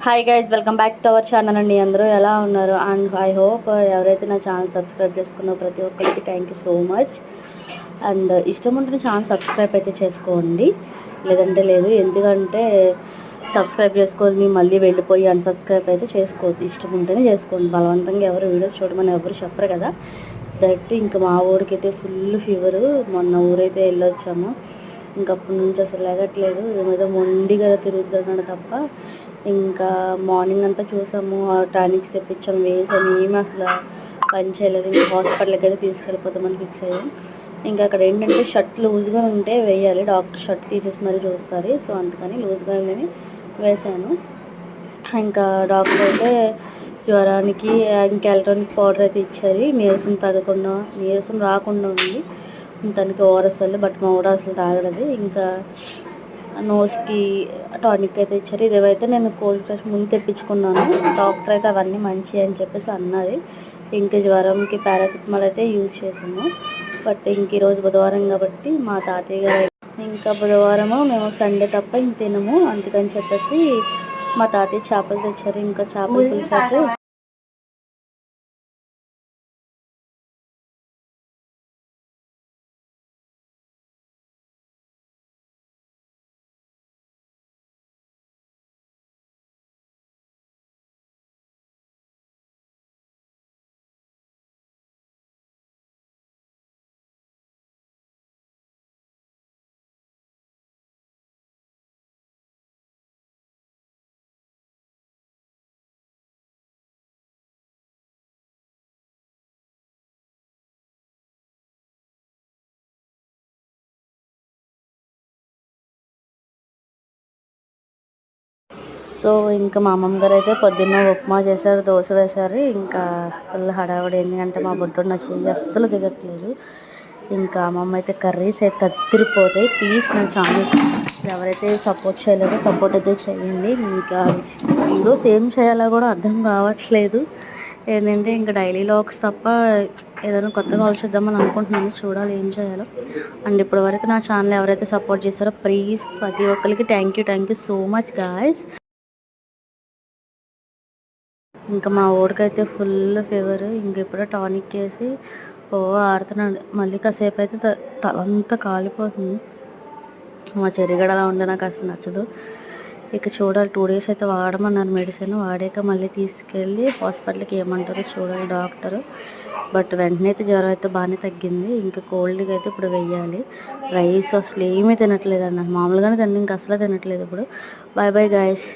Hi guys, welcome back to our channel అండి. అందరూ ఎలా ఉన్నారు? అండ్ ఐ హోప్ ఎవరైతే నా ఛానల్ సబ్స్క్రైబ్ చేసుకున్నో ప్రతి ఒక్కరికి thank you so much. And ఇష్టం ఉంటే ఛానల్ సబ్స్క్రైబ్ అయితే చేసుకోండి, లేదంటే లేదు. ఎందుకంటే సబ్స్క్రైబ్ చేసుకొని మళ్ళీ వెళ్ళిపోయి అన్సబ్స్క్రైబ్ అయితే చేసుకోవద్దు. ఇష్టం ఉంటేనే చేసుకోండి. బలవంతంగా ఎవరు వీడియోస్ చూడమని ఎవరు చెప్పరు కదా. దట్ ఇంకా మా ఊరికైతే ఫుల్ ఫీవరు. మొన్న ఊరైతే వెళ్ళొచ్చాము. ఇంకప్పటి నుంచి అసలు లేగట్లేదు. ఏమేదో మొండిగా తిరుగుతున్నాడు తప్ప. ఇంకా మార్నింగ్ అంతా చూసాము, టానిక్స్ తెప్పించాము, వేసాము, ఏమి అసలు పని చేయలేదు. ఇంకా హాస్పిటల్కి అయితే తీసుకెళ్ళిపోతామని ఫిక్స్ అయ్యాం. ఇంకా అక్కడ ఏంటంటే షర్ట్ లూజ్గా ఉంటే వేయాలి, డాక్టర్ షర్ట్ తీసేసి మరీ చూస్తారు. సో అందుకని లూజ్గా ఉందని వేసాను. ఇంకా డాక్టర్ అయితే జ్వరానికి ఇంకా ఎలక్ట్రానిక్ పౌడర్ అయితే ఇచ్చారు. నీరసం రాకుండా ఉంది తనకి ఓఆర్ఎస్ఎల్. బట్ మా ఊడ అసలు తాగలేదు. ఇంకా నోస్కి టానిక్ అయితే ఇచ్చారు. ఇదేవైతే నేను కోల్డ్ ఫ్రెష్ ముందు తెప్పించుకున్నాను. డాక్టర్ అయితే అవన్నీ మంచి అని చెప్పేసి అన్నది. ఇంకా జ్వరంకి పారాసిటమాల్ అయితే యూజ్ చేసాము. బట్ ఇంక ఈరోజు బుధవారం కాబట్టి మా తాతయ్య గారు ఇంకా బుధవారము మేము సండే తప్ప ఇంక తినము, అందుకని చెప్పేసి మా తాతయ్య చేపలు తెచ్చారు. ఇంకా చేపల పులుసు అయితే సో ఇంకా మా అమ్మమ్మ గారు అయితే పొద్దున్న ఉప్మా చేశారు, దోశ వేశారు. ఇంకా ఫుల్ హడావుడి. ఎందుకంటే మా బుడ్డోడు నా చెయ్యి అస్సలు దిగట్లేదు. ఇంకా అమ్మమ్మ అయితే కర్రీస్ అయితే కత్తిరిపోతాయి. ప్లీజ్ నా ఛానల్ ఎవరైతే సపోర్ట్ చేయలేదో సపోర్ట్ అయితే చేయండి. ఇంకా వీడియోస్ ఏం చేయాలో కూడా అర్థం కావట్లేదు. ఏంటంటే ఇంకా డైలీ లాగ్స్ తప్ప ఏదైనా కొత్తగా ఆలోచిద్దామని అనుకుంటున్నాను. చూడాలి ఏం చేయాలో. అండ్ ఇప్పటి వరకు నా ఛానల్ ఎవరైతే సపోర్ట్ చేస్తారో ప్లీజ్ ప్రతి ఒక్కరికి thank you so much guys. ఇంకా మా ఊరికైతే ఫుల్ ఫీవర్. ఇంక ఇప్పుడే టానిక్ వేసి ఆడుతున్నాడు. మళ్ళీ కాసేపు అయితే తలంతా కాలిపోతుంది. మా చెరిగడ అలా ఉండే నాకు అసలు నచ్చదు. ఇక చూడాలి, 2 days అయితే వాడమన్నారు మెడిసిన్. వాడాక మళ్ళీ తీసుకెళ్ళి హాస్పిటల్కి ఏమంటారో చూడాలి డాక్టరు. బట్ వెంటనే అయితే జ్వరం అయితే బాగానే తగ్గింది. ఇంకా కోల్డ్కి అయితే ఇప్పుడు వెయ్యాలి. రైస్ అసలు ఏమీ తినట్లేదు అన్న, మామూలుగానే తిన్న, ఇంకా అసలు తినట్లేదు ఇప్పుడు. Bye bye guys.